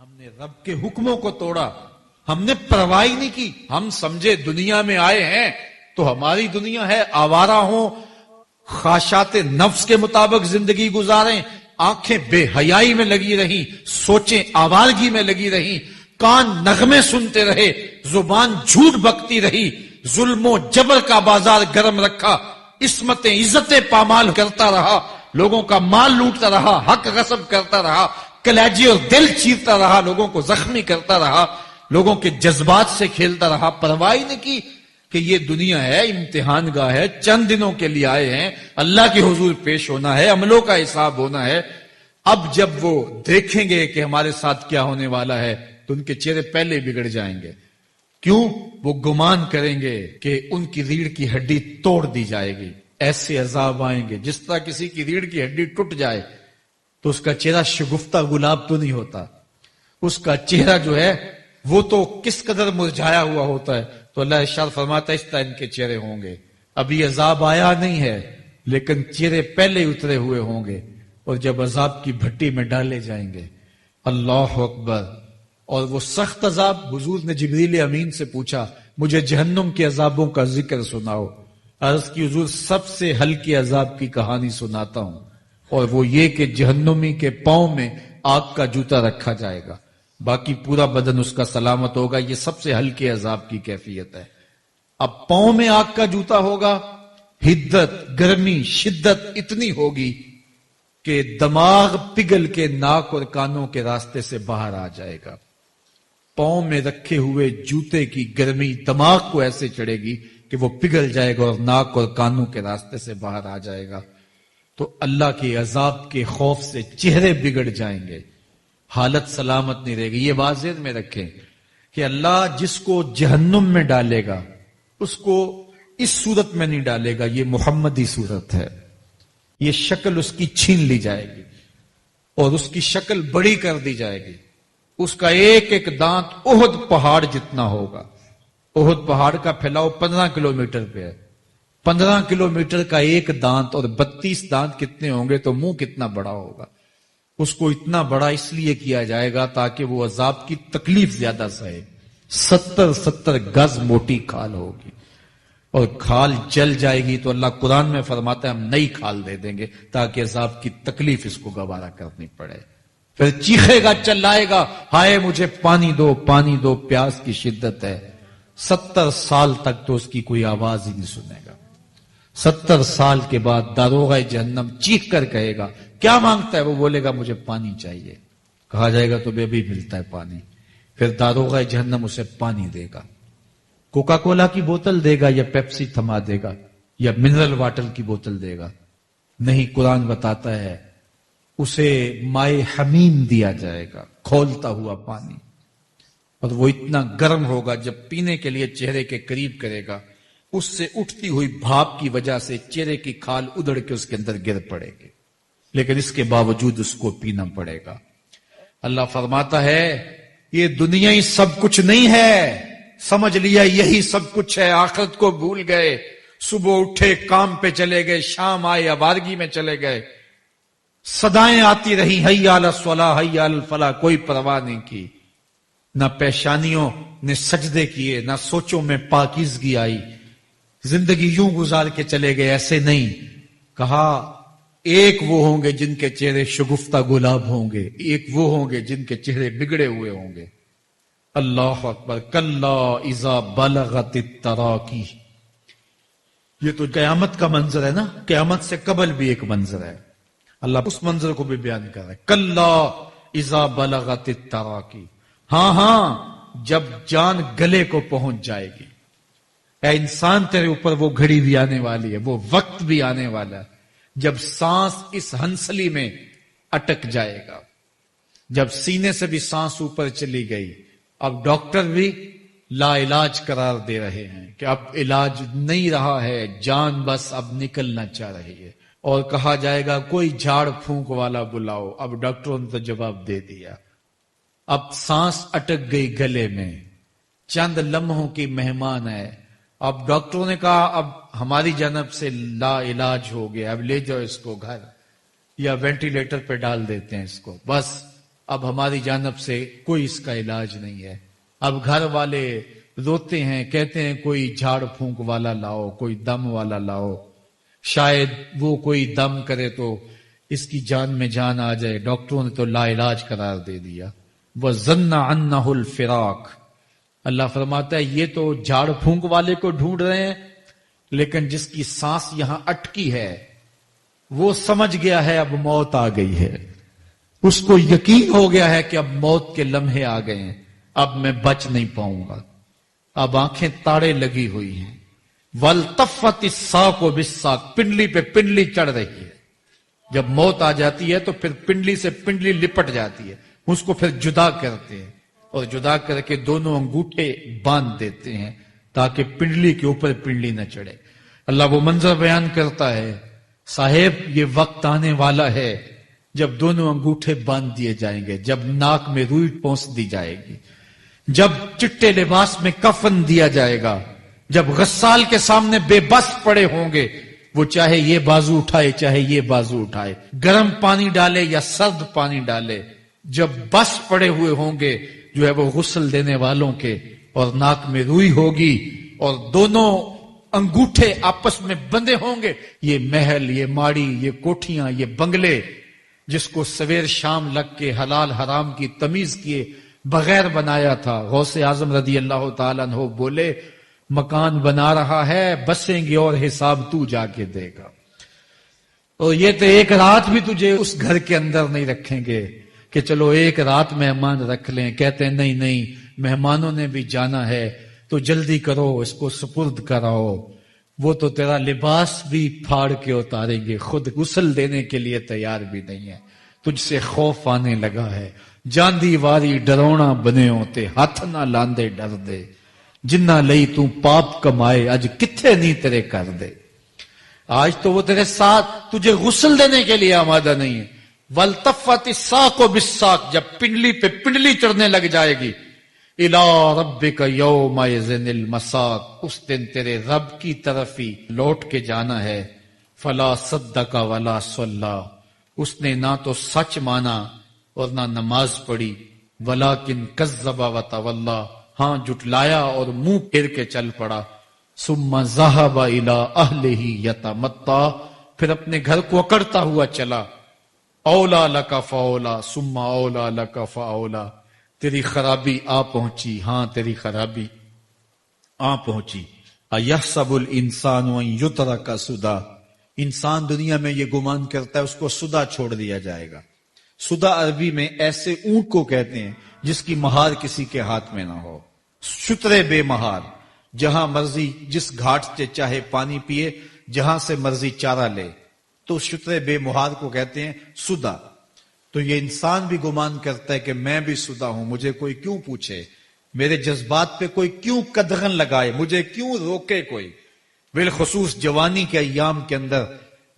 ہم نے رب کے حکموں کو توڑا، ہم نے پرواہ نہیں کی. ہم سمجھے دنیا میں آئے ہیں تو ہماری دنیا ہے، آوارہ ہوں، خواہشات نفس کے مطابق زندگی گزاریں، آنکھیں بے حیائی میں لگی رہیں، سوچیں آوارگی میں لگی رہیں، کان نغمے سنتے رہے، زبان جھوٹ بکتی رہی، ظلم و جبر کا بازار گرم رکھا، عصمتیں عزتیں پامال کرتا رہا، لوگوں کا مال لوٹتا رہا، حق غصب کرتا رہا، کلیجے اور دل چیرتا رہا، لوگوں کو زخمی کرتا رہا، لوگوں کے جذبات سے کھیلتا رہا. پرواہ نہیں کی کہ یہ دنیا ہے، امتحان گاہ ہے، چند دنوں کے لیے آئے ہیں، اللہ کے حضور پیش ہونا ہے، عملوں کا حساب ہونا ہے. اب جب وہ دیکھیں گے کہ ہمارے ساتھ کیا ہونے والا ہے تو ان کے چہرے پہلے بگڑ جائیں گے. کیوں؟ وہ گمان کریں گے کہ ان کی ریڑھ کی ہڈی توڑ دی جائے گی. ایسے عذاب آئیں گے جس طرح کسی کی ریڑھ کی ہڈی ٹوٹ جائے تو اس کا چہرہ شگفتہ گلاب تو نہیں ہوتا، اس کا چہرہ جو ہے وہ تو کس قدر مرجھایا ہوا ہوتا ہے. تو اللہ ارشاد فرماتا ہے اس طرح ان کے چہرے ہوں گے. ابھی عذاب آیا نہیں ہے لیکن چہرے پہلے اترے ہوئے ہوں گے، اور جب عذاب کی بھٹی میں ڈالے جائیں گے، اللہ اکبر. اور وہ سخت عذاب، حضور نے جبریل امین سے پوچھا مجھے جہنم کے عذابوں کا ذکر سناؤ. عرض کی حضور سب سے ہلکے عذاب کی کہانی سناتا ہوں، اور وہ یہ کہ جہنمی کے پاؤں میں آگ کا جوتا رکھا جائے گا، باقی پورا بدن اس کا سلامت ہوگا. یہ سب سے ہلکے عذاب کی کیفیت ہے. اب پاؤں میں آگ کا جوتا ہوگا، حدت، گرمی، شدت اتنی ہوگی کہ دماغ پگھل کے ناک اور کانوں کے راستے سے باہر آ جائے گا. پاؤں میں رکھے ہوئے جوتے کی گرمی دماغ کو ایسے چڑھے گی کہ وہ پگھل جائے گا اور ناک اور کانوں کے راستے سے باہر آ جائے گا. تو اللہ کے عذاب کے خوف سے چہرے بگڑ جائیں گے، حالت سلامت نہیں رہے گی. یہ بات ذہن میں رکھیں کہ اللہ جس کو جہنم میں ڈالے گا اس کو اس صورت میں نہیں ڈالے گا. یہ محمدی صورت ہے، یہ شکل اس کی چھین لی جائے گی اور اس کی شکل بڑی کر دی جائے گی. اس کا ایک ایک دانت احد پہاڑ جتنا ہوگا. احد پہاڑ کا پھیلاؤ 15 کلومیٹر پہ ہے. 15 کلومیٹر کا ایک دانت اور 32 دانت کتنے ہوں گے تو منہ کتنا بڑا ہوگا. اس کو اتنا بڑا اس لیے کیا جائے گا تاکہ وہ عذاب کی تکلیف زیادہ سہے. 70 گز موٹی کھال ہوگی اور کھال جل جائے گی تو اللہ قرآن میں فرماتا ہے ہم نئی کھال دے دیں گے تاکہ عذاب کی تکلیف اس کو گوارا کرنی پڑے. پھر چیخے گا، چلائے گا، ہائے مجھے پانی دو، پانی دو، پیاس کی شدت ہے. 70 سال تک تو اس کی کوئی آواز ہی نہیں سنے گا. 70 سال کے بعد داروغہ جہنم چیخ کر کہے گا کیا مانگتا ہے؟ وہ بولے گا مجھے پانی چاہیے. کہا جائے گا تو بے بھی ملتا ہے پانی. پھر داروغہ جہنم اسے پانی دے گا. کوکا کولا کی بوتل دے گا یا پیپسی تھما دے گا یا منرل واٹر کی بوتل دے گا؟ نہیں، قرآن بتاتا ہے اسے مائے حمیم دیا جائے گا، کھولتا ہوا پانی. اور وہ اتنا گرم ہوگا جب پینے کے لیے چہرے کے قریب کرے گا اس سے اٹھتی ہوئی بھاپ کی وجہ سے چہرے کی کھال ادڑ کے اس کے اندر گر پڑے گی، لیکن اس کے باوجود اس کو پینا پڑے گا. اللہ فرماتا ہے یہ دنیا ہی سب کچھ نہیں ہے، سمجھ لیا یہی سب کچھ ہے، آخرت کو بھول گئے. صبح اٹھے کام پہ چلے گئے، شام آئے آوارگی میں چلے گئے، صدائیں آتی رہی حی علی الصلاح حی علی الفلاح، کوئی پرواہ نہیں کی. نہ پیشانیوں نے سجدے کیے، نہ سوچوں میں پاکیزگی آئی. زندگی یوں گزار کے چلے گئے. ایسے نہیں کہا ایک وہ ہوں گے جن کے چہرے شگفتہ گلاب ہوں گے، ایک وہ ہوں گے جن کے چہرے بگڑے ہوئے ہوں گے. اللہ اکبر. کلا اذا بلغت التراقی. یہ تو قیامت کا منظر ہے نا، قیامت سے قبل بھی ایک منظر ہے. اللہ اس منظر کو بھی بیان کر رہا ہے. کلا اذا بلغت التراقی. ہاں جب جان گلے کو پہنچ جائے گی. اے انسان تیرے اوپر وہ گھڑی بھی آنے والی ہے، وہ وقت بھی آنے والا ہے جب سانس اس ہنسلی میں اٹک جائے گا، جب سینے سے بھی سانس اوپر چلی گئی. اب ڈاکٹر بھی لا علاج قرار دے رہے ہیں کہ اب علاج نہیں رہا ہے، جان بس اب نکلنا چاہ رہی ہے. اور کہا جائے گا کوئی جھاڑ پھونک والا بلاؤ. اب ڈاکٹروں نے تو جواب دے دیا، اب سانس اٹک گئی گلے میں، چند لمحوں کی مہمان ہے. اب ڈاکٹروں نے کہا اب ہماری جانب سے لا علاج ہو گیا، اب لے جاؤ اس کو گھر یا وینٹیلیٹر پہ ڈال دیتے ہیں اس کو. بس اب ہماری جانب سے کوئی اس کا علاج نہیں ہے. اب گھر والے روتے ہیں, کہتے ہیں کوئی جھاڑ پھونک والا لاؤ, کوئی دم والا لاؤ, شاید وہ کوئی دم کرے تو اس کی جان میں جان آ جائے. ڈاکٹروں نے تو لا علاج قرار دے دیا. وَظَنَّ عَنَّهُ الْفِرَاقِ. اللہ فرماتا ہے یہ تو جھاڑ پھونک والے کو ڈھونڈ رہے ہیں, لیکن جس کی سانس یہاں اٹکی ہے وہ سمجھ گیا ہے اب موت آ گئی ہے. اس کو یقین ہو گیا ہے کہ اب موت کے لمحے آ گئے ہیں, اب میں بچ نہیں پاؤں گا. اب آنکھیں تاڑے لگی ہوئی ہیں. وَالْتَفَّتِ السَّاقُ بِالسَّاقِ. پنڈلی پہ پنڈلی چڑھ رہی ہے. جب موت آ جاتی ہے تو پھر پنڈلی سے پنڈلی لپٹ جاتی ہے, اس کو پھر جدا کرتے ہیں اور جدا کر کے دونوں انگوٹھے باندھ دیتے ہیں تاکہ پنڈلی کے اوپر پنڈلی نہ چڑھے. اللہ وہ منظر بیان کرتا ہے, صاحب یہ وقت آنے والا ہے جب دونوں انگوٹھے باندھ دیے جائیں گے, جب ناک میں روئی پونس دی جائے گی, جب چٹے لباس میں کفن دیا جائے گا, جب غسال کے سامنے بے بس پڑے ہوں گے, وہ چاہے یہ بازو اٹھائے چاہے یہ بازو اٹھائے, گرم پانی ڈالے یا سرد پانی ڈالے, جب بس پڑے ہوئے ہوں گے جو ہے وہ غسل دینے والوں کے, اور ناک میں روئی ہوگی اور دونوں انگوٹھے آپس میں بندھے ہوں گے. یہ محل, یہ ماڑی, یہ کوٹھیاں, یہ بنگلے جس کو سویر شام لگ کے حلال حرام کی تمیز کیے بغیر بنایا تھا, غوث اعظم رضی اللہ تعالیٰ عنہ بولے مکان بنا رہا ہے, بسیں گے اور حساب تو جا کے دے گا. اور یہ تو ایک رات بھی تجھے اس گھر کے اندر نہیں رکھیں گے کہ چلو ایک رات مہمان رکھ لیں. کہتے ہیں نہیں نہیں, مہمانوں نے بھی جانا ہے تو جلدی کرو, اس کو سپرد کراؤ. وہ تو تیرا لباس بھی پھاڑ کے اتاریں گے, خود غسل دینے کے لیے تیار بھی نہیں ہے. تجھ سے خوف آنے لگا ہے. جاندی واری ڈرونا بنے ہوتے, ہاتھ نہ لاندے ڈر دے, جنہ لئی تو پاپ کمائے اج کتھے نہیں تیرے کر دے. آج تو وہ تیرے ساتھ تجھے غسل دینے کے لیے آمادہ نہیں ہے. وَالْتَفَّتِ السَّاقُ بِالسَّاقِ. جب پنڈلی پہ پنڈلی چڑھنے لگ جائے گی, إِلَىٰ رَبِّكَ يَوْمَئِذٍ الْمَسَاقُ. اس دن تیرے رب کی طرف ہی لوٹ کے جانا ہے. فَلَا صَدَّقَ وَلَا صَلَّىٰ. اس نے نہ تو سچ مانا اور نہ نماز پڑھی. وَلَٰكِنْ كَذَّبَ وَتَوَلَّىٰ. ہاں جھٹلایا اور منہ پھیر کے چل پڑا. ثُمَّ ذَهَبَ إِلَىٰ أَهْلِهِ يَتَمَطَّىٰ. پھر اپنے گھر کو اکڑتا ہوا چلا. اولا لک فاولا ثم اولا لک فاولا. تیری خرابی آ پہنچی, ہاں تیری خرابی آ پہنچی. ایحسب الانسان ان یترک سدی. انسان دنیا میں یہ گمان کرتا ہے اس کو سدا چھوڑ دیا جائے گا. سدا عربی میں ایسے اونٹ کو کہتے ہیں جس کی مہار کسی کے ہاتھ میں نہ ہو. شترے بے مہار, جہاں مرضی جس گھاٹ سے چاہے پانی پیے, جہاں سے مرضی چارہ لے, تو شترے بے مہار کو کہتے ہیں سدا. تو یہ انسان بھی گمان کرتا ہے کہ میں بھی سدا ہوں, مجھے کوئی کیوں پوچھے, میرے جذبات پہ کوئی کیوں قدغن لگائے, مجھے کیوں روکے کوئی. بالخصوص جوانی کے ایام کے اندر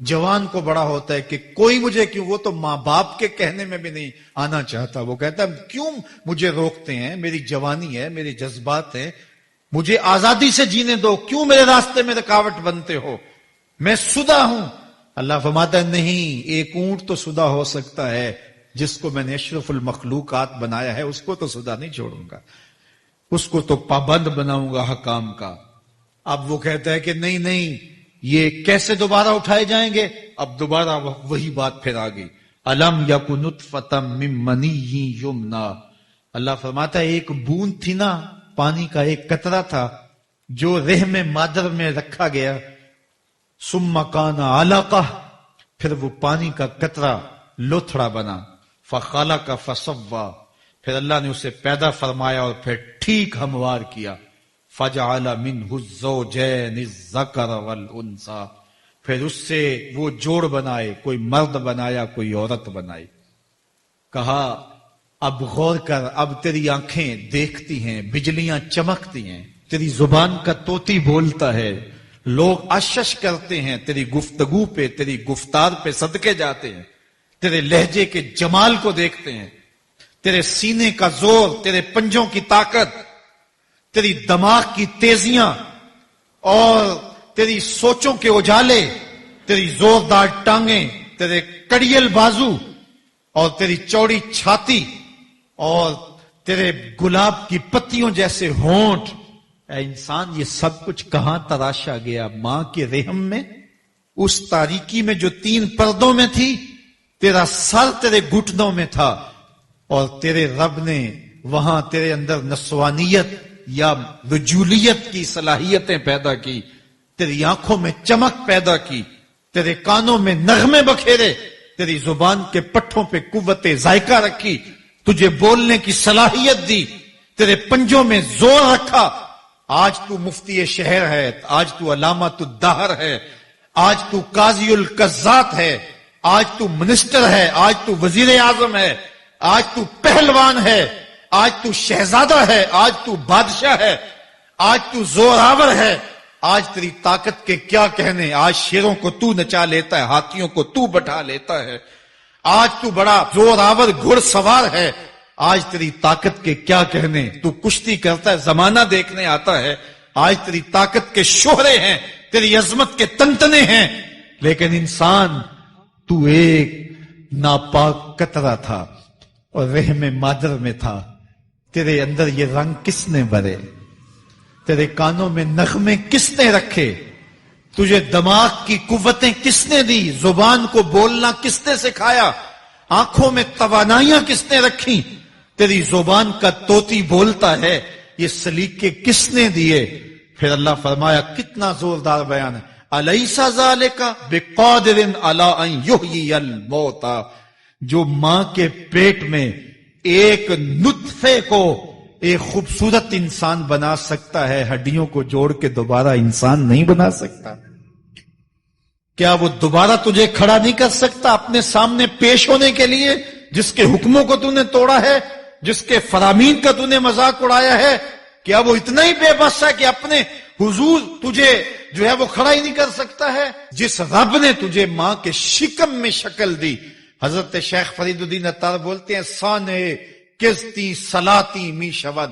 جوان کو بڑا ہوتا ہے کہ کوئی مجھے کیوں. وہ تو ماں باپ کے کہنے میں بھی نہیں آنا چاہتا, وہ کہتا ہے کیوں مجھے روکتے ہیں, میری جوانی ہے, میرے جذبات ہیں, مجھے آزادی سے جینے دو, کیوں میرے راستے میں رکاوٹ بنتے ہو, میں سدا ہوں. اللہ فرماتا ہے نہیں, ایک اونٹ تو سدا ہو سکتا ہے جس کو میں نے اشرف المخلوقات بنایا ہے, اس کو تو سدا نہیں چھوڑوں گا, اس کو تو پابند بناؤں گا حکام کا. اب وہ کہتا ہے کہ نہیں نہیں, یہ کیسے دوبارہ اٹھائے جائیں گے. اب دوبارہ وہی بات پھر آ گئی. الم یکن نطفۃ من منی یمنا. اللہ فرماتا ہے ایک بوند تھی نا, پانی کا ایک قطرہ تھا جو رحم مادر میں رکھا گیا. ثم کان علقہ, پھر وہ پانی کا قطرہ لوتھڑا بنا. فخلق فسوی, پھر اللہ نے اسے پیدا فرمایا اور پھر ٹھیک ہموار کیا. فجعل منہ الزوجین الذکر والانثی, پھر اس سے وہ جوڑ بنائے, کوئی مرد بنایا کوئی عورت بنائی. کہا اب غور کر, اب تیری آنکھیں دیکھتی ہیں, بجلیاں چمکتی ہیں, تیری زبان کا طوطی بولتا ہے, لوگ اشش کرتے ہیں تیری گفتگو پہ, تیری گفتار پہ صدقے جاتے ہیں, تیرے لہجے کے جمال کو دیکھتے ہیں, تیرے سینے کا زور, تیرے پنجوں کی طاقت, تیری دماغ کی تیزیاں اور تیری سوچوں کے اجالے, تیری زوردار ٹانگیں, تیرے کڑیل بازو, اور تیری چوڑی چھاتی اور تیرے گلاب کی پتیوں جیسے ہونٹ، اے انسان یہ سب کچھ کہاں تراشا گیا؟ ماں کے رحم میں، اس تاریکی میں جو 3 پردوں میں تھی. تیرا سر تیرے گھٹنوں میں تھا اور تیرے رب نے وہاں تیرے اندر نسوانیت یا رجولیت کی صلاحیتیں پیدا کی، تیری آنکھوں میں چمک پیدا کی، تیرے کانوں میں نغمے بکھیرے، تیری زبان کے پٹھوں پہ قوت ذائقہ رکھی، تجھے بولنے کی صلاحیت دی، تیرے پنجوں میں زور رکھا. آج تو مفتی شہر ہے، آج تو علامۃ الدہر ہے، آج تو قاضی القضات ہے، آج تو منسٹر ہے، آج تو وزیر اعظم ہے، آج تو پہلوان ہے، آج تو شہزادہ ہے، آج تو بادشاہ ہے، آج تو زوراور ہے. آج تیری طاقت کے کیا کہنے؟ آج شیروں کو تو نچا لیتا ہے، ہاتھیوں کو تو بٹھا لیتا ہے. آج تو بڑا زوراور گھڑ سوار ہے. آج تیری طاقت کے کیا کہنے؟ تو کشتی کرتا ہے، زمانہ دیکھنے آتا ہے. آج تیری طاقت کے شوہرے ہیں، تیری عظمت کے تنتنے ہیں. لیکن انسان تو ایک ناپاک قطرہ تھا اور رحم مادر میں تھا. تیرے اندر یہ رنگ کس نے بھرے؟ تیرے کانوں میں نغمے کس نے رکھے؟ تجھے دماغ کی قوتیں کس نے دی؟ زبان کو بولنا کس نے سکھایا؟ آنکھوں میں توانائیاں کس نے رکھی؟ تیری زبان کا طوطی بولتا ہے، یہ سلیقے کس نے دیے؟ پھر اللہ فرمایا، کتنا زوردار بیان ہے، الیس ذالک بقادر علی ان یحیی الموتى. جو ماں کے پیٹ میں ایک نطفے کو ایک خوبصورت انسان بنا سکتا ہے، ہڈیوں کو جوڑ کے دوبارہ انسان نہیں بنا سکتا؟ کیا وہ دوبارہ تجھے کھڑا نہیں کر سکتا اپنے سامنے پیش ہونے کے لیے، جس کے حکموں کو تو نے توڑا ہے، جس کے فرامین کا تو نے مذاق اڑایا ہے؟ کیا وہ اتنا ہی بے بس ہے کہ اپنے حضور تجھے جو ہے وہ کھڑا ہی نہیں کر سکتا ہے؟ جس رب نے تجھے ماں کے شکم میں شکل دی. حضرت شیخ فرید الدین عطار بولتے ہیں، سانے کستی سلاتی می شود،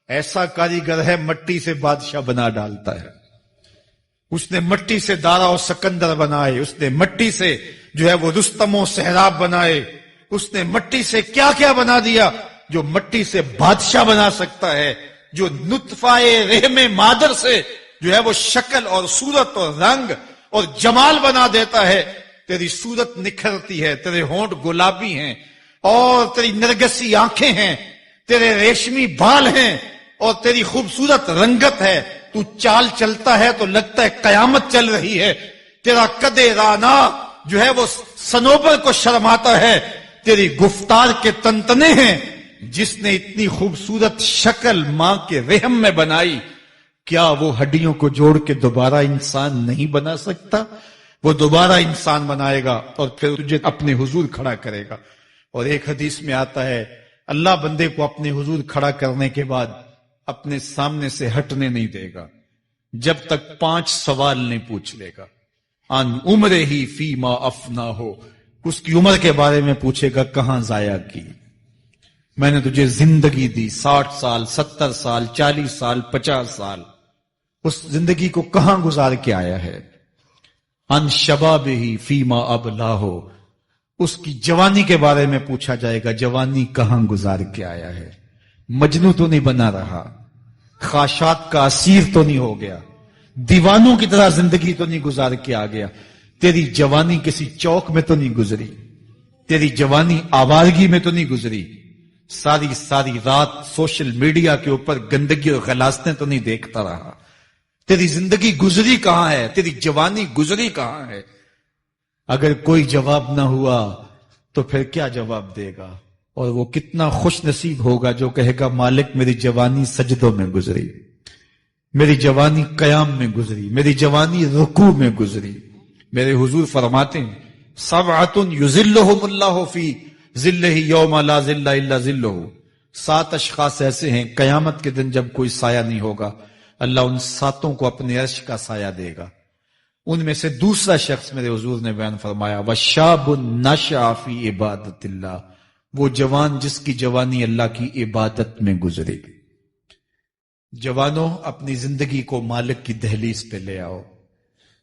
ایسا کاریگر ہے مٹی سے بادشاہ بنا ڈالتا ہے. اس نے مٹی سے دارا و سکندر بنائے، اس نے مٹی سے جو ہے وہ رستم و سہراب بنائے، اس نے مٹی سے کیا کیا بنا دیا. جو مٹی سے بادشاہ بنا سکتا ہے، جو نطفہ رحم مادر سے جو ہے وہ شکل اور صورت اور رنگ اور جمال بنا دیتا ہے. تیری صورت نکھرتی ہے، تیرے ہونٹ گلابی ہیں اور تیری نرگسی آنکھیں ہیں، تیرے ریشمی بال ہیں اور تیری خوبصورت رنگت ہے. تو چال چلتا ہے تو لگتا ہے قیامت چل رہی ہے. تیرا قد رانا جو ہے وہ صنوبر کو شرماتا ہے. تیری گفتار کے تنتنے ہیں. جس نے اتنی خوبصورت شکل ماں کے رحم میں بنائی، کیا وہ ہڈیوں کو جوڑ کے دوبارہ انسان نہیں بنا سکتا؟ وہ دوبارہ انسان بنائے گا اور پھر تجھے اپنے حضور کھڑا کرے گا. اور ایک حدیث میں آتا ہے، اللہ بندے کو اپنے حضور کھڑا کرنے کے بعد اپنے سامنے سے ہٹنے نہیں دے گا جب تک 5 سوال نہیں پوچھ لے گا. ان عمرہ ہی فیما افنا ہو، اس کی عمر کے بارے میں پوچھے گا، کہاں ضائع کی؟ میں نے تجھے زندگی دی، 60 سال 70 سال 40 سال 50 سال، اس زندگی کو کہاں گزار کے آیا ہے؟ ان شبابہ ہی فیما ابلا ہو، اس کی جوانی کے بارے میں پوچھا جائے گا، جوانی کہاں گزار کے آیا ہے؟ مجنوں تو نہیں بنا رہا، خواہشات کا اسیر تو نہیں ہو گیا، دیوانوں کی طرح زندگی تو نہیں گزار کے آ گیا؟ تیری جوانی کسی چوک میں تو نہیں گزری، تیری جوانی آوارگی میں تو نہیں گزری، ساری رات سوشل میڈیا کے اوپر گندگی اور غلاظتیں تو نہیں دیکھتا رہا؟ تیری زندگی گزری کہاں ہے؟ تیری جوانی گزری کہاں ہے؟ اگر کوئی جواب نہ ہوا تو پھر کیا جواب دے گا؟ اور وہ کتنا خوش نصیب ہوگا جو کہے گا، مالک میری جوانی سجدوں میں گزری، میری جوانی قیام میں گزری، میری جوانی رکوع میں گزری. میرے حضور فرماتے ہیں، سبعۃ یظلھم اللہ فی ظلہ یوم لا ظل الا ظلہ. 7 اشخاص ایسے ہیں قیامت کے دن جب کوئی سایہ نہیں ہوگا، اللہ ان 7 کو اپنے عرش کا سایہ دے گا. ان میں سے دوسرا شخص میرے حضور نے بیان فرمایا، وشاب نشأ فی عبادت اللہ، وہ جوان جس کی جوانی اللہ کی عبادت میں گزرے گی. جوانوں، اپنی زندگی کو مالک کی دہلیز پہ لے آؤ.